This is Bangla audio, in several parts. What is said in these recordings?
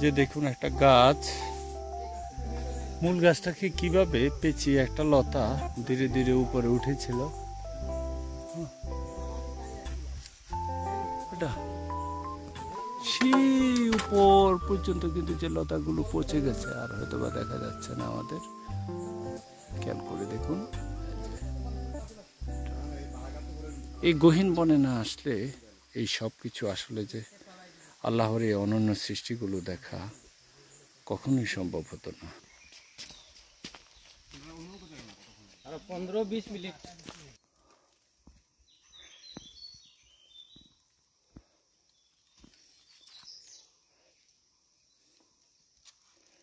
যে দেখুন একটা গাছ, মূল গাছটাকে কিভাবে পেঁচিয়ে একটা লতা ধীরে ধীরে উপরে উঠেছিল। এটা সেই উপর পর্যন্ত কিন্তু যে লতাগুলো পচে গেছে আর হয়তো বা দেখা যাচ্ছে না আমাদের, খেয়াল করে দেখুন। এই গহীন বনে না আসলে এই সব কিছু আসলে যে আল্লাহর এই অনন্য সৃষ্টিগুলো দেখা কখনোই সম্ভব হতো না। 15-20 মিনিট।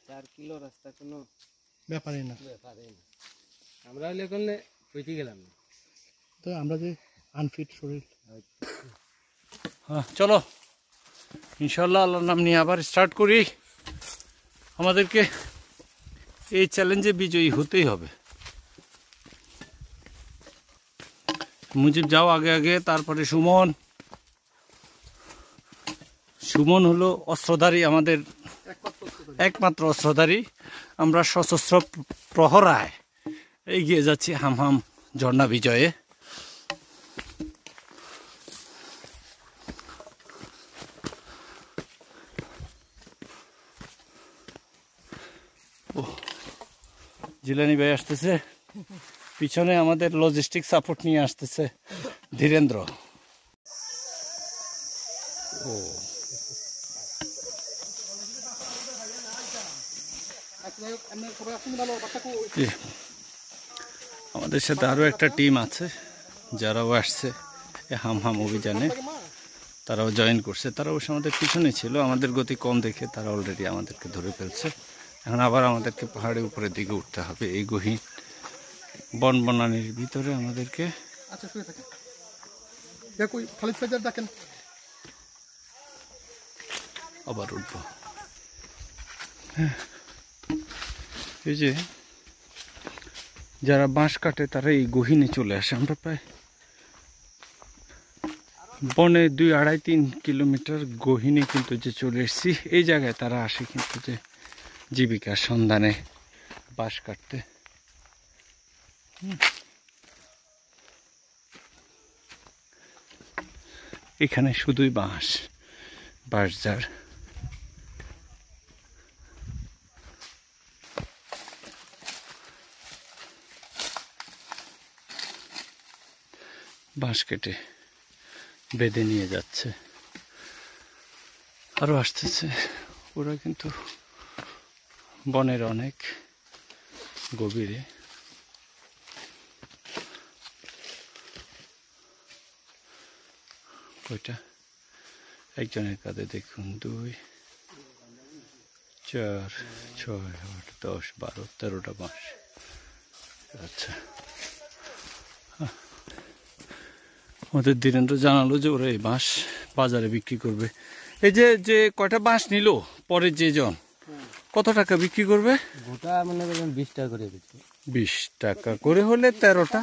চার কিলো রাস্তা কোনো ব্যাপারই না। আমরা হলে কোনে পৌঁছে গেলাম না তো, আমরা যে আনফিট শরীর। হ্যাঁ, চলো ইনশাল্লাহ আল্লাহর নাম নিয়ে আবার স্টার্ট করি। আমাদেরকে এই চ্যালেঞ্জে বিজয়ী হতেই হবে। মুজিব যাও আগে আগে, তারপরে সুমন। সুমন হলো অস্ত্রধারী, আমাদের একমাত্র অস্ত্রধারী। আমরা সশস্ত্র প্রহরায় এগিয়ে যাচ্ছি হামহাম ঝর্ণা বিজয়ে। জিলানি ভাই আসতেছে, পিছনে আমাদের লজিস্টিক সাপোর্ট নিয়ে আসতেছে ধীরেন্দ্র। ও আমাদের সাথে আরো একটা টিম আছে যারাও আসছে হামহাম অভিযানে, তারাও জয়েন করছে। তারা অবশ্য আমাদের পিছনে ছিল, আমাদের গতি কম দেখে তারা অলরেডি আমাদেরকে ধরে ফেলছে। এখন আবার আমাদেরকে পাহাড়ের উপরের দিকে উঠতে হবে। এই গহীন বন বনানির ভিতরে আমাদেরকে আবার উঠবো। এই যে যারা বাঁশ কাটে তারা এই গহীনে চলে আসে। আমরা প্রায় বনে 2-2.5-3 কিলোমিটার গহীনে কিন্তু যে চলে এসেছি। এই জায়গায় তারা আসে কিন্তু যে জীবিকার সন্ধানে বাঁশ কাটতে। এখানে শুধুই বাঁশ, বাঁশঝাড়। বাঁশ কেটে বেঁধে নিয়ে যাচ্ছে, আরো আসতেছে। ওরা কিন্তু বনের অনেক গভীরে। ওইটা একজনের কাঁধে দেখুন 2, 4, 6, 8, 10, 12, 13টা বাঁশ। আচ্ছা, আমাদের ধীরেন্দ্র জানালো যে ওরা এই বাঁশ বাজারে বিক্রি করবে। এই যে যে কয়টা বাঁশ নিল পরে যে জন কত টাকা বিক্রি করবে? গোটা মনে করেন 20 টাকা করে বিক্রি। 20 টাকা করে হলে 13টা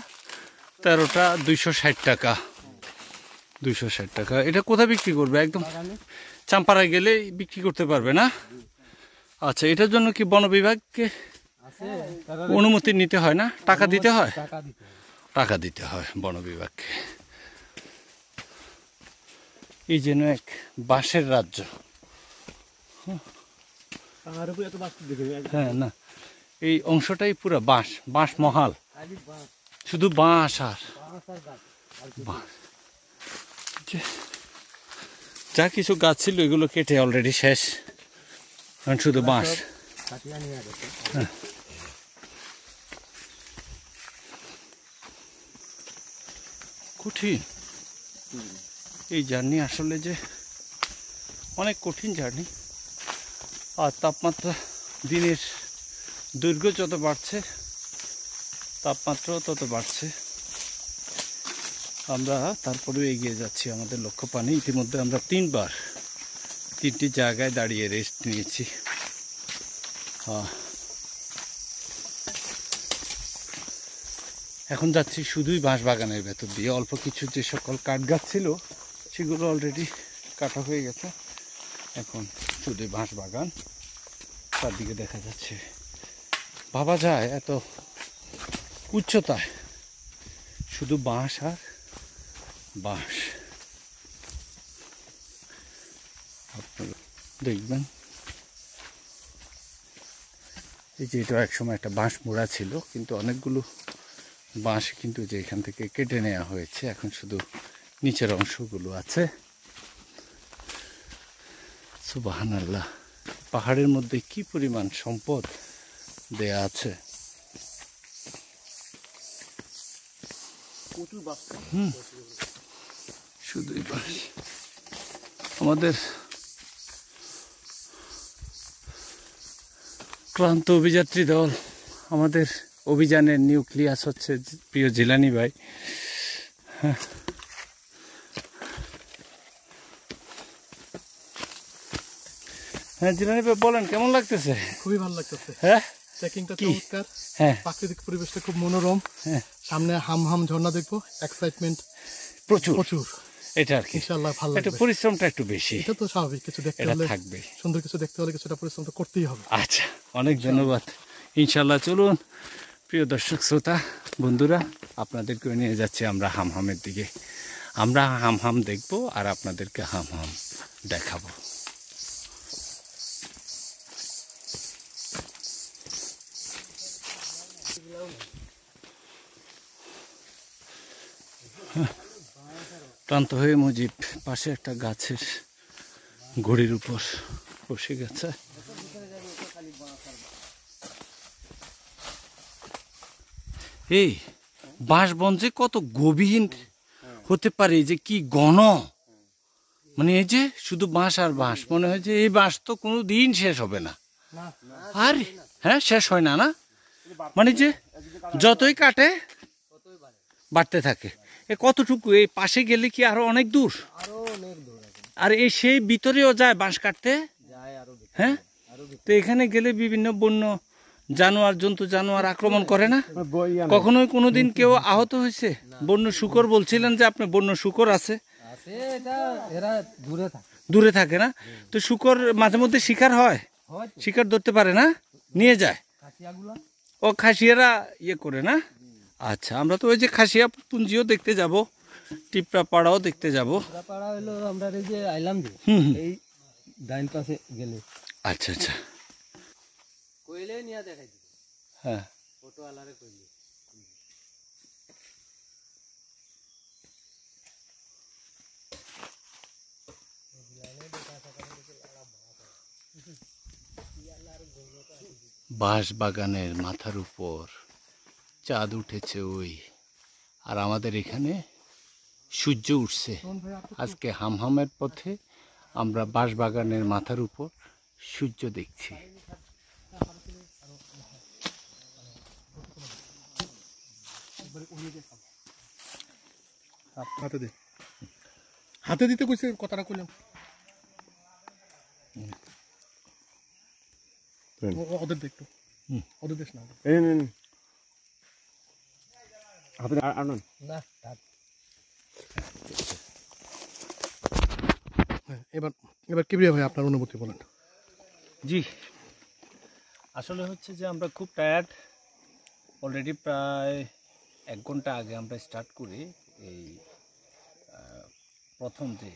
260 টাকা। 260 টাকা। এটা কোথায় বিক্রি করবে? একদম চাম্পাড়ায় গেলে বিক্রি করতে পারবে না? আচ্ছা, এটার জন্য কি বন বিভাগকে অনুমতি নিতে হয় না? টাকা দিতে হয়? টাকা দিতে হয় বন বিভাগকে। এই যেন এক বাঁশের রাজ্য। হ্যাঁ, না এই অংশটাই পুরো বাঁশ, বাঁশ মহাল, শুধু বাঁশ আর বাঁশ। যা কিছু গাছ ছিল এগুলো কেটে অলরেডি শেষ, এখন শুধু বাঁশ। কঠিন এই জার্নি, আসলে যে অনেক কঠিন জার্নি। আর তাপমাত্রা দিনের দৈর্ঘ্য যত বাড়ছে তাপমাত্রাও তত বাড়ছে। আমরা তারপরেও এগিয়ে যাচ্ছি আমাদের লক্ষ্যপানে। ইতিমধ্যে আমরা 3টি জায়গায় দাঁড়িয়ে রেস্ট নিয়েছি। এখন যাচ্ছি শুধুই বাঁশ বাগানের ভেতর দিয়ে। অল্প কিছু যে সকল কাঠ গাছ ছিল সেগুলো অলরেডি কাটা হয়ে গেছে। এখন শুধু বাঁশ বাগান, চারদিকে দেখা যাচ্ছে। ভাবা যায় এত উচ্চতায় শুধু বাঁশ আর বাঁশ। আপনারা দেখবেন এই যে এটা একসময় একটা বাঁশ মোড়া ছিল, কিন্তু অনেকগুলো বাঁশ কিন্তু যে এখান থেকে কেটে নেওয়া হয়েছে, এখন শুধু নিচের অংশগুলো আছে। সুবহানাল্লাহ, পাহাড়ের মধ্যে কি পরিমাণ সম্পদ দেয়া আছে। শুধুই বাঁশ। আমাদের ক্লান্ত অভিযাত্রী দল, আমাদের অভিযানের নিউক্লিয়াস হচ্ছে প্রিয় জিলানি ভাই। হ্যাঁ জিলানি ভাই বলেন, কেমন লাগতেছে? খুবই ভালো লাগতেছে। হ্যাঁ, ট্রেকিংটা কি? চমৎকার। হ্যাঁ প্রাকৃতিক পরিবেশটা খুব মনোরম। হ্যাঁ, সামনে হাম হাম ঝর্ণা দেখবো, এক্সাইটমেন্ট প্রচুর প্রচুর। এটা আর কি। ইনশাআল্লাহ ভালো একটু লাগবে। পরিশ্রমটা একটু বেশি, এটা তো স্বাভাবিক, কিছু দেখতে এটা হলে, থাকবে। সুন্দর কিছু দেখতে হলে কিছুটা পরিশ্রম তো করতেই হবে। আচ্ছা, অনেক ধন্যবাদ। ইনশাল্লাহ চলুন প্রিয় দর্শক শ্রোতা বন্ধুরা, আপনাদেরকে নিয়ে যাচ্ছি আমরা হামহামের দিকে। আমরা হামহাম দেখব আর আপনাদেরকে হামহাম দেখাবো। ক্লান্ত হয়ে মুজিব পাশে একটা গাছের ঘড়ির উপর বসে গেছে। এই বাঁশবন যে কত গভীর হতে পারে, যে কি ঘন, মানে এই যে শুধু বাঁশ আর বাঁশ, মনে হয় যে এই বাঁশ তো কোনো দিন শেষ হবে না। আর হ্যাঁ, শেষ হয় না, না মানে যে যতই কাটে বাড়তে থাকে। এ কতটুকু, এই পাশে গেলে কি আরো অনেক দূর? আর এই সেই ভিতরেও যায় বাঁশ কাটতে। হ্যাঁ, তো এখানে গেলে বিভিন্ন বন্য জানোয়ার, জন্তু জানোয়ার আক্রমণ করে না? কখনোই কোনোদিন কেউ আহত হয়েছে? বন্য শুকর বলছিলেন যে আপনি, বন্য শুকর আছে, দূরে থাকে না? তো শুকর মাঝে মধ্যে শিকার হয়, শিকার ধরতে পারে না, নিয়ে যায় ও খাসিয়ারা ইয়ে করে না? আচ্ছা, আমরা তো ওই যে খাসিয়া পুঞ্জিও দেখতে যাব, টিপরা পাড়াও দেখতে যাব। আমরা এই যে আইলাম যে এই ডাইন পাশে গেলে, আচ্ছা আচ্ছা, কইলে নিয়া দেখাই দিবে। হ্যাঁ ফটো আলারে কইলে বাঁশ বাগানের মাথার উপর চাঁদ উঠেছে ওই, আর আমাদের এখানে সূর্য উঠছে। আজকে হামহামের পথে আমরা বাঁশ বাগানের মাথার উপর সূর্য দেখছি। হাতে দে, হাতে দিতে কইছে, কথাটা কইলাম। ওদের দেখতো, ওদের দেশ না। না এবার এবার কিবরিয়া ভাই আপনার অনুভূতি বলেন। জি, আসলে হচ্ছে যে আমরা খুব টায়ার্ড অলরেডি। প্রায় 1 ঘন্টা আগে আমরা স্টার্ট করি। এই প্রথম যে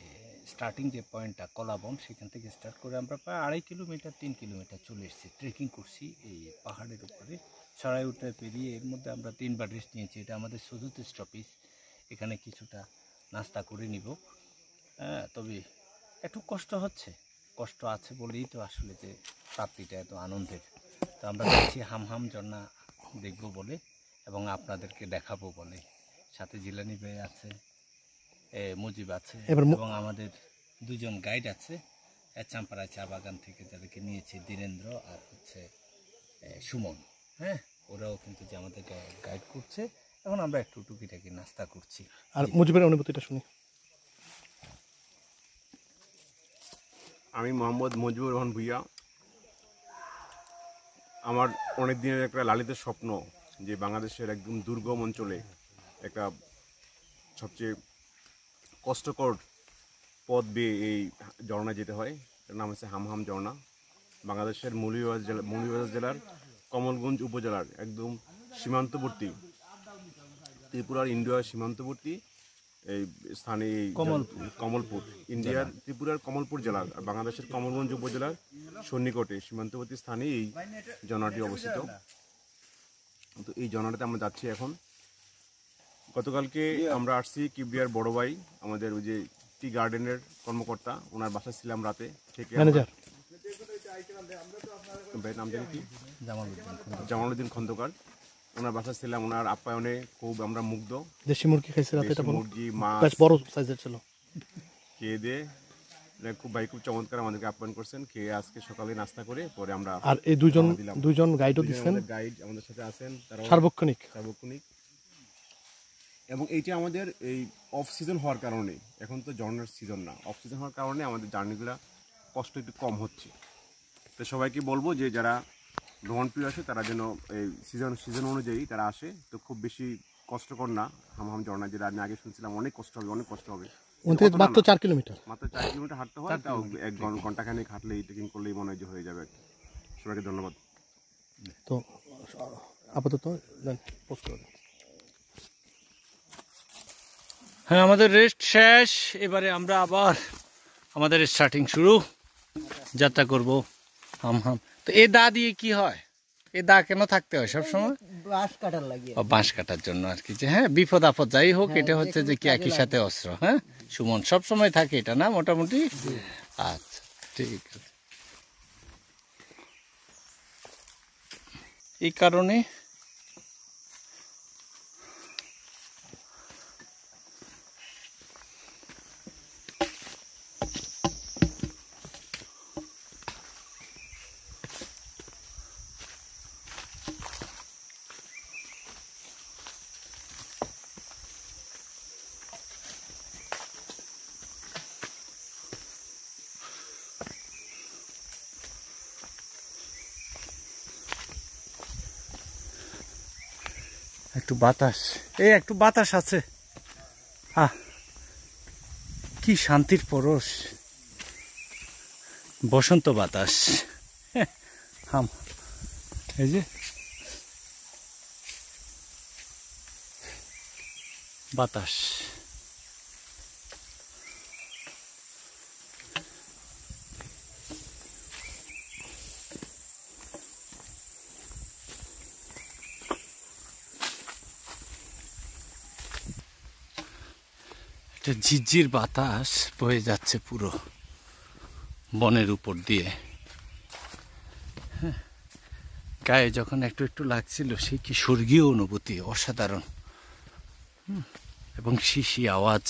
স্টার্টিং যে পয়েন্টটা কলাবন, সেখান থেকে স্টার্ট করে আমরা প্রায় 2.5 কিলোমিটার 3 কিলোমিটার চলে এসেছি, ট্রেকিং করছি এই পাহাড়ের উপরে। ছড়াই উঠে পেরিয়ে এর মধ্যে আমরা 3বার রেস্ট নিয়েছি। এটা আমাদের চতুর্থ স্টপেজ। এখানে কিছুটা নাস্তা করে নিব। তবে একটু কষ্ট হচ্ছে, কষ্ট আছে বলেই তো আসলে যে প্রাপ্তিটা এত আনন্দের। তো আমরা যাচ্ছি হামহাম ঝর্ণা দেখব বলে এবং আপনাদেরকে দেখাবো বলে। সাথে জিলানি ভাই আছে, মুজিব আছে এবং আমাদের 2জন গাইড আছে চাম্পারা চা বাগান থেকে, যাদেরকে নিয়েছি, ধীরেন্দ্র আর হচ্ছে সুমন। হ্যাঁ, ওরাও কিন্তু যে আমাদের গাইড করছে। এখন আমরা একটু টুকিটাকি নাস্তা করছি। আর মুজিবের অনুভূতিটা শুনি। আমি মোহাম্মদ মজিবুর রহমান ভুইয়া। আমার অনেক দিনের একটা লালিত স্বপ্ন যে বাংলাদেশের একদম দুর্গম অঞ্চলে একটা সবচেয়ে কষ্টকর পথ বেয়ে এই ঝর্ণায় যেতে হয়। এটার নাম হচ্ছে হামহাম ঝর্ণা। বাংলাদেশের মৌলভীবাজার জেলার কমলগঞ্জ উপজেলার একদম সীমান্তবর্তী, ত্রিপুরার ইন্ডিয়ার সীমান্তবর্তী এই স্থানে এই কমলপুর, ইন্ডিয়ার ত্রিপুরার কমলপুর জেলা আর বাংলাদেশের কমলগঞ্জ উপজেলার সন্নিকটে সীমান্তবর্তী স্থানে এই ঝর্ণাটি অবস্থিত। তো এই ঝর্ণাটাতে আমরা যাচ্ছি এখন। গতকালকে আমরা আসছি কিবরিয়ার বড় ভাই, আমাদের ওই যে টি গার্ডেনের কর্মকর্তা, ওনার বাসায় ছিলাম রাতে থেকে। ম্যানেজার ভাইয়ের নাম জানি কি? জামালউদ্দিন খন্দকার। ওনার বাসায় ছিলাম, ওনার আপ্যায়নে খুব আমরা মুগ্ধ। দেশি মুরগি খাইছে রাতে, এটা দেশি বলো। মুরগি, মাছ বেশ বড় সাইজের ছিল। খেয়ে দিয়ে খুব চমৎকার আমাদেরকে আপ্যায়ন করছেন। খেয়ে আজকে সকালে নাস্তা করে পরে আমরা আর এই দুজন গাইডও দিচ্ছেন, গাইড আমাদের সাথে আছেন, তারা সার্বক্ষণিক। এবং এইটা আমাদের এই অফ সিজন হওয়ার কারণে, এখন তো ঝর্ণার সিজন না, অফ সিজন হওয়ার কারণে আমাদের জার্নিগুলো কষ্ট একটু কম হচ্ছে। তো সবাইকে বলবো যে যারা ভ্রমণ প্রিয় আসে তারা যেন এই সিজন অনুযায়ী তারা আসে। তো খুব বেশি কষ্টকর না হামহাম ঝর্ণা, যেটা আমি আগে শুনছিলাম অনেক কষ্ট হবে। মাত্র 4 কিলোমিটার। মাত্র 4 কিলোমিটার হাঁটতে হয়, তাও এক ঘন্টাখানেক হাঁটলে ট্রেকিং করলেই মনে হয় যে হয়ে যাবে। সবাইকে ধন্যবাদ। তো আপাতত পোস্ট করে। হ্যাঁ, আমাদের রেস্ট শেষ। এবারে আমরা আবার আমাদের স্টার্টিং শুরু, যাত্রা করব হামহাম। তো এ দা দিয়ে কি হয়? এ দা কেন থাকতে হয় সবসময়? বাঁশ কাটার লাগে, বাঁশ কাটার জন্য আর কি, যে হ্যাঁ বিপদ আপদ যাই হোক, এটা হচ্ছে যে কি একই সাথে অস্ত্র। হ্যাঁ সুমন, সব সময় থাকে এটা না মোটামুটি? আচ্ছা ঠিক আছে। এই কারণে একটু বাতাস, একটু বাতাস আছে। কি শান্তির পরশ, বসন্ত বাতাস। হাম, এই যে বাতাস। একটা ঝিরঝির বাতাস বয়ে যাচ্ছে পুরো বনের উপর দিয়ে। হ্যাঁ, গায়ে যখন একটু একটু লাগছিল, সে কি স্বর্গীয় অনুভূতি, অসাধারণ। এবং শিশি আওয়াজ,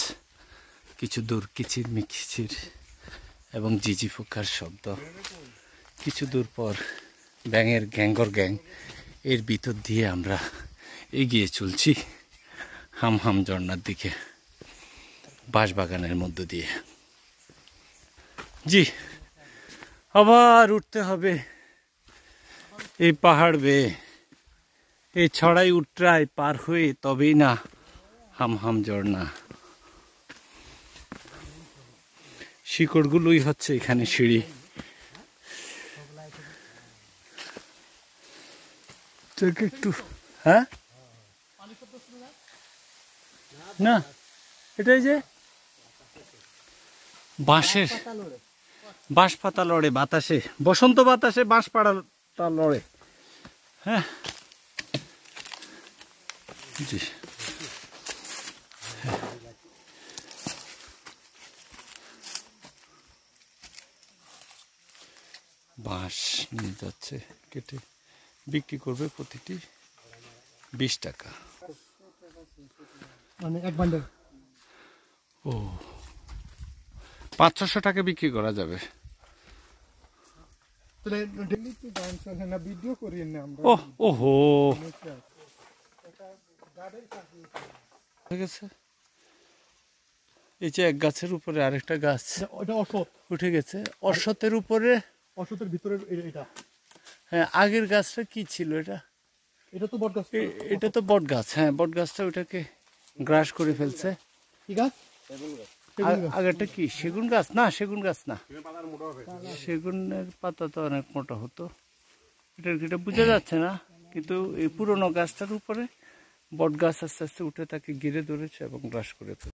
কিছু দূর কিচির মিচির এবং ঝিঝি পোকার শব্দ। কিছু দূর পর ব্যাঙের গ্যাঙ্গর গ্যাং, এর ভিতর দিয়ে আমরা এগিয়ে চলছি হামহাম ঝর্ণার দিকে, বাঁশবাগানের মধ্য দিয়ে। জি, আবার উঠতে হবে এই পাহাড় বেয়ে, এই ছড়াই উট্রাই পার হয়ে, তবেই না হামহাম ঝর্ণা। শিকড়গুলোই হচ্ছে এখানে সিঁড়ি। একটু হ্যাঁ না, এটাই যে বাঁশ পাতা লড়ে বাতাসে, বসন্ত বাতাসে বাঁশ পাতা লড়ে। হ্যাঁ জি, বাঁশ নিয়ে যাচ্ছে, কেটে বিক্রি করবে প্রতিটি 20 টাকা। মানে এক বান্ডেল। ও, 500-600 টাকা বিক্রি করা যাবে। ভিডিও করি না আমরা। ওহো, ঠিক আছে। এই যে এক গাছের উপরে আরেকটা গাছ, ওটা অশ্বত্থ উঠে গেছে। অশ্বত্থের উপরে, অশ্বত্থের ভিতরে এটা। হ্যাঁ, আগের গাছটা কি ছিল? এটা তো বট গাছ। এটা তো বট গাছ। হ্যাঁ, বট গাছটা ওটাকে গ্রাস করে ফেলছে। কি গাছ? আগেরটা কি সেগুন গাছ? না, সেগুন গাছ না, সেগুনের পাতা তো অনেক মোটা হতো। এটা বোঝা যাচ্ছে না, কিন্তু এই পুরোনো গাছটার উপরে বট গাছ আস্তে আস্তে উঠে তাকে ঘিরে ধরেছে এবং গ্রাস করে ফেলছে।